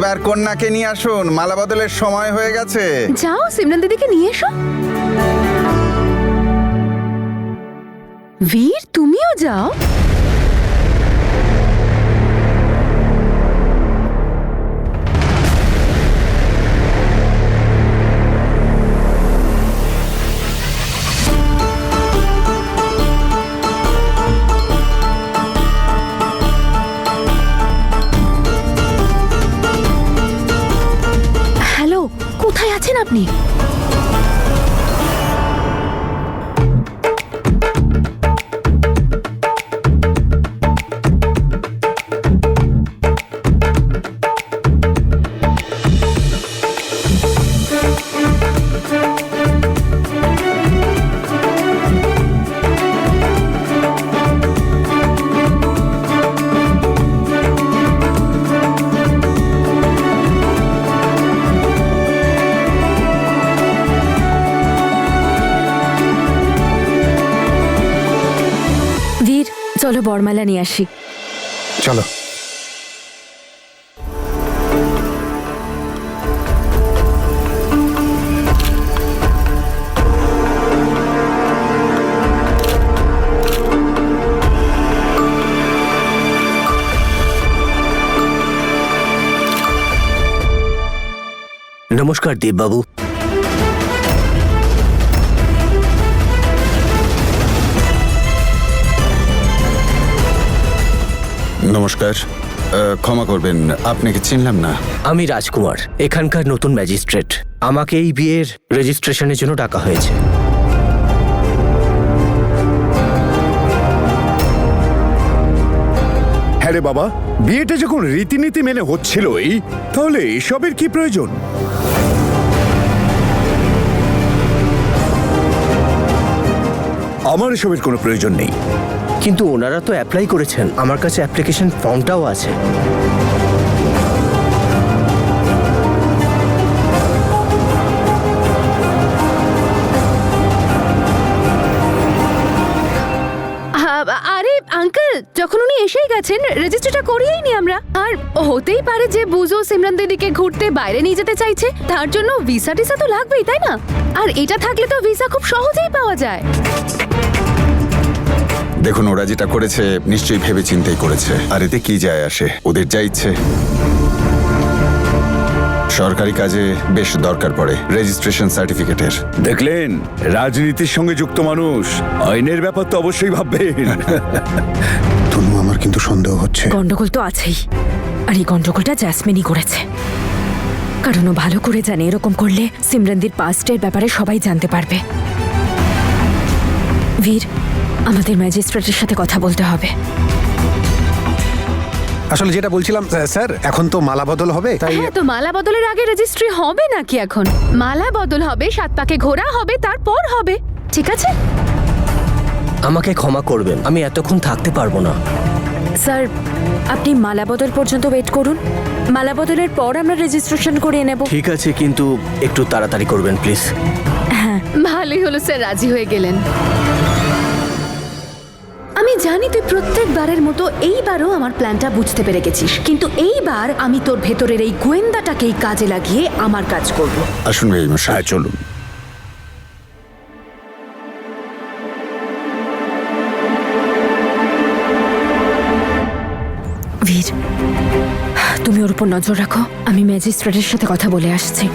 এবার কন্যাকে নিয়ে আসুন, মালা বদলের সময় হয়ে গেছে। যাও সিমরান দিদিকে নিয়ে এসো। বীর, তুমিও যাও। হ্যালো, কোথায় আছেন আপনি? বীর, চলো বরমালা নিয়ে আসি। চলো। নমস্কার দেববাবু। নমস্কার, ক্ষমা করবেন, আপনাকে চিনলাম না। আমি রাজকুমার, এখানকার নতুন ম্যাজিস্ট্রেট। আমাকে এই বিয়ের রেজিস্ট্রেশনের জন্য ডাকা হয়েছে। হ্যাঁ রে বাবা, বিয়েটা যখন রীতিনীতি মেনে হচ্ছিলই, তাহলে এসবের কি প্রয়োজন? আমার এসবের কোনো প্রয়োজন নেই। কিন্তু ওনারা তো অ্যাপ্লাই করেছেন, আমার কাছে অ্যাপ্লিকেশন ফর্মটাও আছে। আরে আঙ্কেল, যখন উনি এসেই গেছেন রেজিস্ট্রিটা করিয়েই নি আমরা। আর হতেই পারে যে বুঝো সিমরান দিদিকে ঘুরতে বাইরে নিয়ে যেতে চাইছে, তার জন্য ভিসা টিসা তো লাগবেই, তাই না? আর এটা থাকলে তো ভিসা খুব সহজেই পাওয়া যায়। দেখুন, ওরা যেটা করেছে নিশ্চয়ই ভেবে চিন্তেই করেছে, আর এতে কি যায় আসে, ওদের যা ইচ্ছে। সরকারি কাজে বেশ দরকার পড়ে রেজিস্ট্রেশন সার্টিফিকেটের। দেখলেন, রাজনীতির সঙ্গে যুক্ত মানুষ আইনের ব্যাপার তো অবশ্যই ভাববেন। তনু, আমার কিন্তু সন্দেহ হচ্ছে। গন্ডগোল তো আছেই, আর এই গন্ডগোলটা জ্যাসমিনই করেছে। কারণ ও ভালো করে জানে এরকম করলে সিমরানদির পাস্টের ব্যাপারে সবাই জানতে পারবে। বীর, আমাদের ম্যাজিস্ট্রেটের সাথে কথা বলতে হবে। আসলে যেটা বলছিলাম স্যার, এখন তো মালা বদল হবে, তাই হ্যাঁ, তো মালা বদলের আগে রেজিস্ট্রি হবে নাকি? এখন মালা বদল হবে, 7 পাকে ঘোরা হবে, তারপর হবে। ঠিক আছে আমাকে ক্ষমা করবেন, আমি এতক্ষণ থাকতে পারবো না। স্যার, আপনি মালা বদল পর্যন্ত ওয়েট করুন। মালা বদলের পর আমরা রেজিস্ট্রেশন করিয়ে নেব। ঠিক আছে, কিন্তু একটু তাড়াতাড়ি করবেন প্লিজ। হ্যাঁ, ভালোই হলো স্যার রাজি হয়ে গেলেন। আমি জানি তুই প্রত্যেকবারের মতো এইবারও আমার প্ল্যানটা বুঝতে পেরে গেছিস, কিন্তু এইবার আমি তোর ভেতরের এই গোয়েন্দাটাকেই কাজে লাগিয়ে আমার কাজ করব। আসুন এই মশাই, চলুন। বীর, তুমি ওর উপর নজর রাখো, আমি ম্যাজিস্ট্রেটের সাথে কথা বলে আসছি।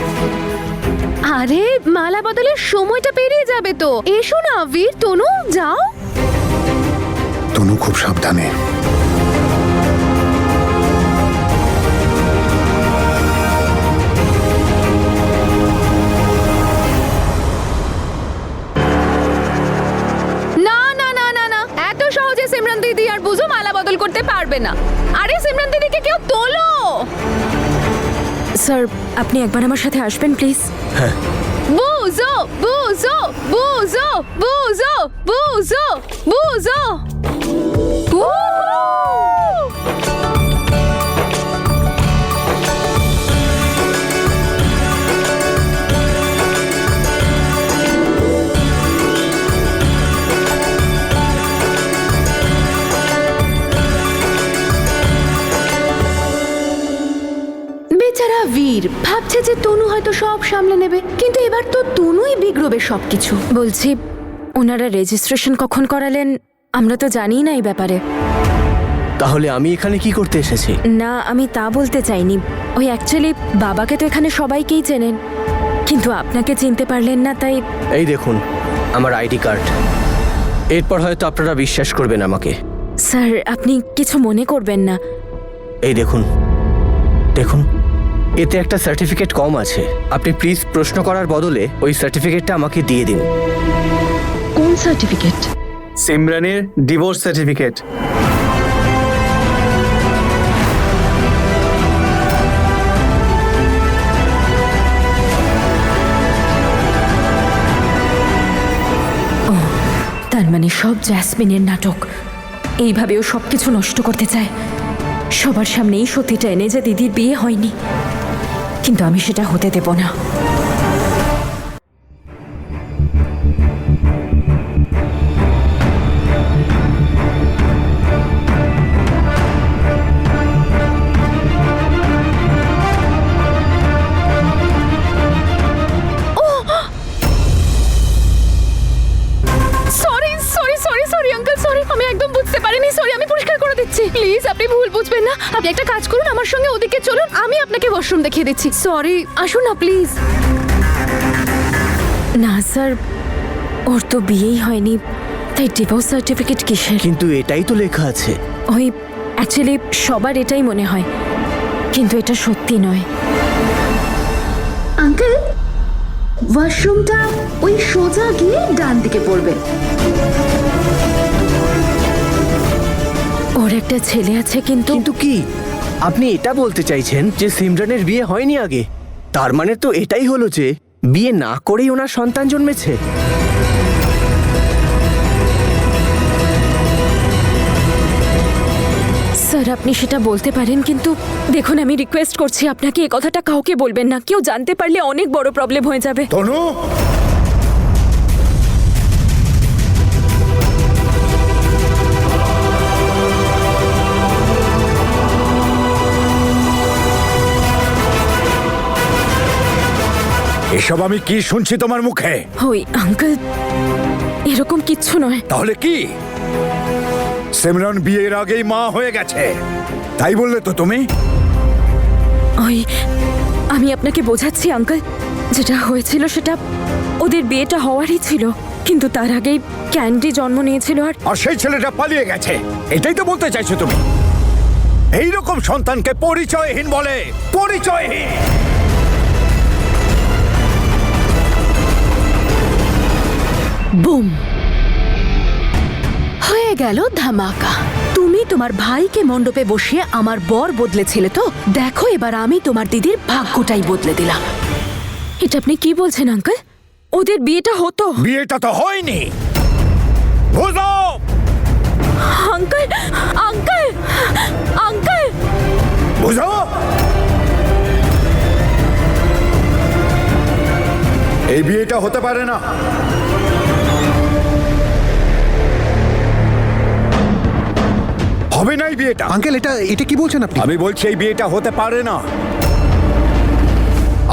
আরে মালা বদলের সময়টা পেরিয়ে যাবে তো। এসো না বীর, তনু যাও। তনু খুব সাবধানে। না না না না না, এত সহজে সিমরান দিদি আর বুঝো মালা বদল করতে পারবে না। আরে সিমরান দিদিকে কেউ তোলো। স্যার, আপনি একবার আমার সাথে আসবেন প্লিজ। হ্যাঁ। বুঝো বুঝো বুঝো বুঝো বুঝো বুঝো। ভাবছে যে তনু হয়তো সব সামলে নেবে, কিন্তু এবার তো তনুই বিগড়বে সবকিছু। বলছি, ওনারা রেজিস্ট্রেশন কখন করালেন আমরা তো জানিই না এই ব্যাপারে। তাহলে আমি এখানে কি করতে এসেছি? না, আমি তা বলতে চাইনি। ওই অ্যাকচুয়ালি বাবাকে তো এখানে সবাইকেই চেনেন, কিন্তু আপনাকে চিনতে পারলেন না, তাই। এই দেখুন আমার আইডি কার্ড। এরপর হয়তো আপনারা বিশ্বাস করবেন আমাকে। স্যার, আপনি কিছু মনে করবেন না। এই দেখুন, দেখুন এতে একটা সার্টিফিকেট কম আছে। আপনি প্লিজ প্রশ্ন করার বদলে ওই সার্টিফিকেটটা আমাকে দিয়ে দিন। কোন সার্টিফিকেট? সিমরানের divorce certificate. তার মানে সব জ্যাসমিনের নাটক। এইভাবেও সবকিছু নষ্ট করতে চায়। সবার সামনেই সত্যিটা এনে যে দিদির বিয়ে হয়নি, কিন্তু আমি সেটা হতে দেব না। Sorry sorry sorry sorry uncle, sorry, আমি একদম বুঝতে পারিনি। সরি, আমি পরিষ্কার করে দিচ্ছি। প্লিজ আপনি ভুল বুঝবেন না। আপনি একটা কাজ করুন, আমার সঙ্গে ওদিকে চলুন, আমি আপনাকে ওয়াশরুম দেখিয়ে দিচ্ছি। সরি, আসুন না প্লিজ। না স্যার, ওর তো বিয়েই হয়নি, তাই ডিভোর্স সার্টিফিকেট কিসের? কিন্তু এটাই তো লেখা আছে। ওই অ্যাকচুয়ালি সবার এটাই মনে হয়, কিন্তু এটা সত্যি নয়। আঙ্কেল, ওয়াশরুমটা ওই সোজা গিয়ে ডান দিকে পড়বে। ওর একটা ছেলে আছে, কিন্তু কিন্তু কি আপনি এটা বলতে চাইছেন যে সিমরানের বিয়ে হয়নি আগে? তার মানে তো এটাই হলো যে বিয়ে না করেই ওনার সন্তান জন্মেছে। স্যার, আপনি সেটা বলতে পারেন, কিন্তু দেখুন আমি রিকোয়েস্ট করছি আপনাকে এই কথাটা কাউকে বলবেন না। কেউ জানতে পারলে অনেক বড় প্রবলেম হয়ে যাবে। তনু, এসব আমি কি শুনছি তোমার মুখে? ওই আঙ্কেল, এরকম কিচ্ছু নয়। তাহলে কি? সিমরন বিয়ের আগেই মা হয়ে গেছে, তাই বললে তো তুমি? ওই আমি আপনাকে বোঝাচ্ছি আঙ্কেল, যেটা হয়েছিল সেটা ওদের বিয়েটা হওয়ারই ছিল, কিন্তু তার আগেই ক্যান্ডি জন্ম নিয়েছিল। আর সেই ছেলেটা পালিয়ে গেছে, এটাই তো বলতে চাইছো তুমি? এইরকম সন্তানকে পরিচয়হীন বলে, পরিচয়হীন। বুম, হয়ে গেল ধামাকা। তুমি তোমার ভাইকে মণ্ডপে বসিয়ে আমার বর বদলেছিলে তো, দেখো এবার আমি তোমার দিদির ভাগ্যটাই বদলে দিলাম। এটা আপনি কি বলছেন আঙ্কেল? ওদের বিয়েটা হতো? বিয়েটা তো হয়নি, বুঝো? আঙ্কেল, আঙ্কেল, আঙ্কেল, বুঝো? এই বিয়েটা হতে পারে না। হবে না এই বিয়েটা। আঙ্কেল, এটা কি বলছেন আপনি? আমি বলছি এই বিয়েটা হতে পারে না।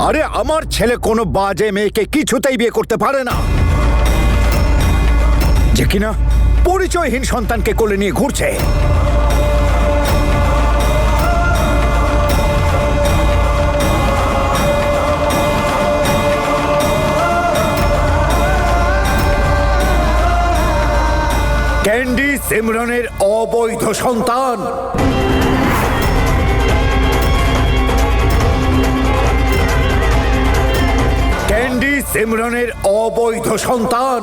আরে আমার ছেলে কোনো বাজে মেয়েকে কিছুতেই বিয়ে করতে পারে না, যে কিনা পরিচয়হীন সন্তানকে কোলে নিয়ে ঘুরছে। ক্যান্ডি সিমরনের অবৈধ সন্তান। ক্যান্ডি সিমরনের অবৈধ সন্তান।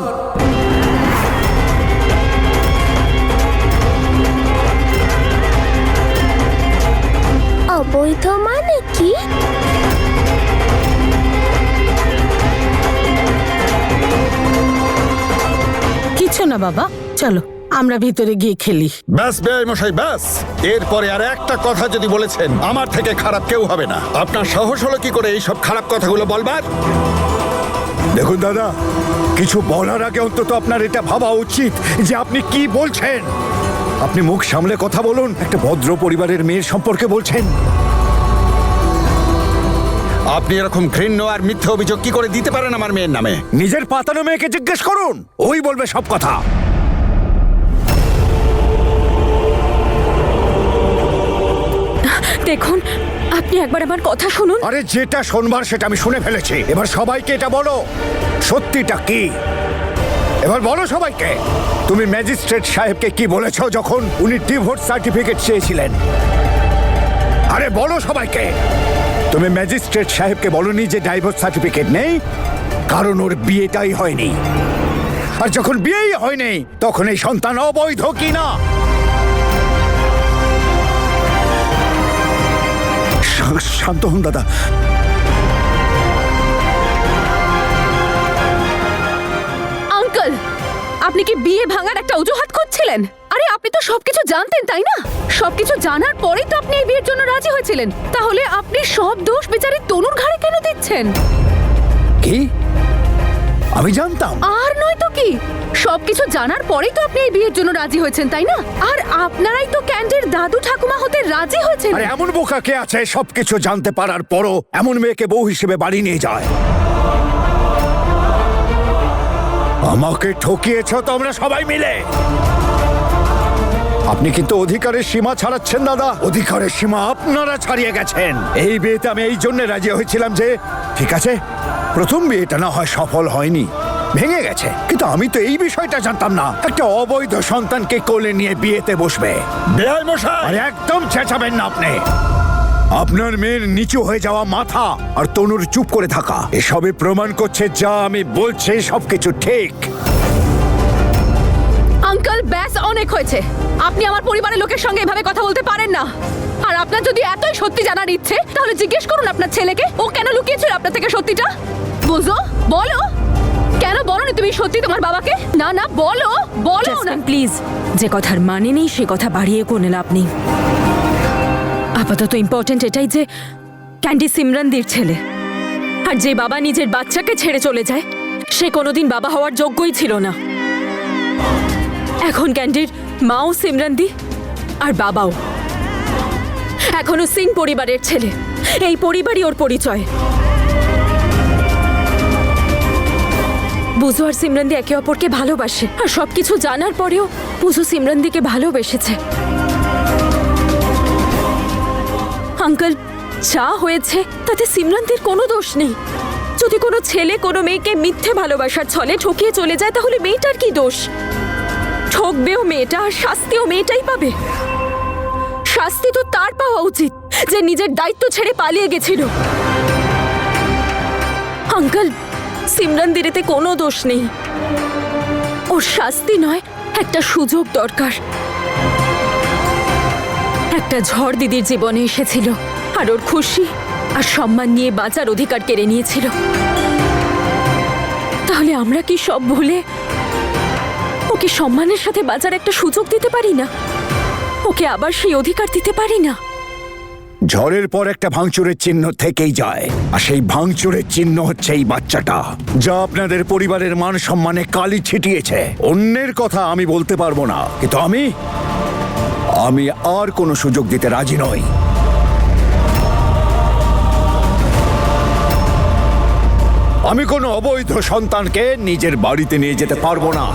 অবৈধ মানে কি? কিছু না বাবা, চলো আমরা ভিতরে গিয়ে খেলি। ব্যাস বেআই মশাই, ব্যাস। এরপরে আর একটা কথা যদি বলেছেন, আমার থেকে খারাপ কেউ হবে না। আপনার সাহস হলো কি করে এইসব খারাপ কথাগুলো বলবার? দেখুন দাদা, কিছু বলার আগে অন্তত আপনার এটা ভাবা উচিত যে আপনি কি বলছেন। আপনি মুখ সামলে কথা বলুন। একটা ভদ্র পরিবারের মেয়ের সম্পর্কে বলছেন। আপনি এরকম ঘৃণ্য আর মিথ্যে অভিযোগ কি করে দিতে পারেন আমার মেয়ের নামে? নিজের পাতানো মেয়েকে জিজ্ঞেস করুন, ওই বলবে সব কথা। দেখুন, আপনি একবার আমার কথা শুনুন। আরে যেটা শোনবার সেটা আমি শুনে ফেলেছি, এবার সবাইকে এটা বলো, সত্যিটা কি? এবার বলো সবাইকে, তুমি ম্যাজিস্ট্রেট সাহেবকে কি বলেছো যখন উনি ডিভোর্স সার্টিফিকেট চেয়েছিলেন? আরে বলো সবাইকে, তুমি ম্যাজিস্ট্রেট সাহেবকে বলনি যে ডাইভোর্স সার্টিফিকেট নেই, কারণ ওর বিয়েটাই হয়নি। আর যখন বিয়েই হয়নি তখন এই সন্তান অবৈধ কি না? শান্ত হন দাদা। আঙ্কেল, আপনি কি বিয়ে ভাঙার একটা অজুহাত খুঁজছিলেন? আরে আপনি তো সবকিছু জানতেন, তাই না? সবকিছু জানার পরেই তো আপনি এই বিয়ের জন্য রাজি হয়েছিলেন। তাহলে আপনি সব দোষ বিচারে তনুর ঘাড়ে কেন দিচ্ছেন? কি? আমি জানতাম? আর নয় তো কি, সবকিছু জানার পরেই তো আপনি এই বিয়ের জন্য রাজি হয়েছেন, তাই না? আর আপনারাই তো ক্যান্ডির দাদু ঠাকুমা হতে রাজি হয়েছেন। আরে এমন বোকা কে আছে সবকিছু জানতে পারার পরও এমন মেয়েকে বউ হিসেবে বাড়ি নিয়ে যায়? আমাকে ঠকিয়েছ তোমরা সবাই মিলে। আপনি কিন্তু অধিকারের সীমা ছাড়াচ্ছেন দাদা। অধিকারের সীমা আপনারা ছাড়িয়ে গেছেন। এই বিয়েতে আমি এই জন্য রাজি হয়েছিলাম যে, ঠিক আছে, প্রথম বিয়েটা না হয় সফল হয়নি, ভেঙে গেছে, কিন্তু আমি তো এই বিষয়টা জানতাম না একটা অবৈধ সন্তানকে কোলে নিয়ে বিয়েতে বসবে। বেআই মশাই, আরে একদম চেঁচাবেন না আপনি। আপনার মেয়ের নিচু হয়ে যাওয়া মাথা আর তনুর চুপ করে থাকা এসবই প্রমাণ করছে যা আমি বলছি সবকিছু ঠিক। আঙ্কেল, ব্যাস অনেক হয়েছে। আপনি আমার পরিবারের লোকের সঙ্গে এভাবে কথা বলতে পারেন না। আর আপনার যদি এতই সত্যি জানার ইচ্ছে, তাহলে জিজ্ঞেস করুন আপনার ছেলেকে ও কেন লুকিয়েছিল আপনার থেকে সত্যিটা। বুঝো, বলো, কেন বলোনি তুমি সত্যি তোমার বাবাকে? না না, বলো বলো না। প্লিজ, যে কথার মানে নেই সে কথা বাড়িয়ে কোনো লাভ নেই। আপাতত ইম্পর্টেন্ট এটাই যে ক্যান্ডি সিমরানদির ছেলে, আর যে বাবা নিজের বাচ্চাকে ছেড়ে চলে যায় সে কোনোদিন বাবা হওয়ার যোগ্যই ছিল না। এখন ক্যান্ডির মাও সিমরানদি আর বাবাও। এখনো সিং পরিবারের ছেলে, এই পরিবারই ওর পরিচয়। বুজু আর সিমরানদি একে অপরকে ভালোবাসে, আর সবকিছু জানার পরেও বুজু সিমরানদিকে ভালোবেসেছে। আঙ্কেল, যা হয়েছে তাতে সিমরানদির কোনো দোষ নেই। যদি কোনো ছেলে কোনো মেয়েকে মিথ্যে ভালোবাসার ছলে ঠকিয়ে চলে যায় তাহলে মেয়েটার কি দোষ? ঠকবেও মেয়েটা, আর শাস্তিও মেয়েটাই পাবে। শাস্তি তো তার পাওয়া উচিত যে নিজের দায়িত্ব ছেড়ে পালিয়ে গেছিল। আঙ্কেল, সিমরানদির এতে কোনো দোষ নেই। ওর শাস্তি নয়, একটা সুযোগ দরকার। একটা ঝড় দিদির জীবনে এসেছিল আর ওর খুশি আর সম্মান নিয়ে বাঁচার অধিকার কেড়ে নিয়েছিল। তাহলে আমরা কি সব ভুলে ওকে সম্মানের সাথে বাঁচার একটা সুযোগ দিতে পারি না? ওকে আবার সেই অধিকার দিতে পারি না? ঝড়ের পর একটা ভাঙচুরের চিহ্ন থেকেই যায়, আর সেই ভাঙচুরের চিহ্ন হচ্ছে এই বাচ্চাটা, যা আপনাদের পরিবারের মান সম্মানে কালি ছিটিয়েছে। অন্যের কথা আমি বলতে পারবো না, কিন্তু আমি আর কোনো সুযোগ দিতে রাজি নই। আমি কোনো অবৈধ সন্তানকে নিজের বাড়িতে নিয়ে যেতে পারবো না।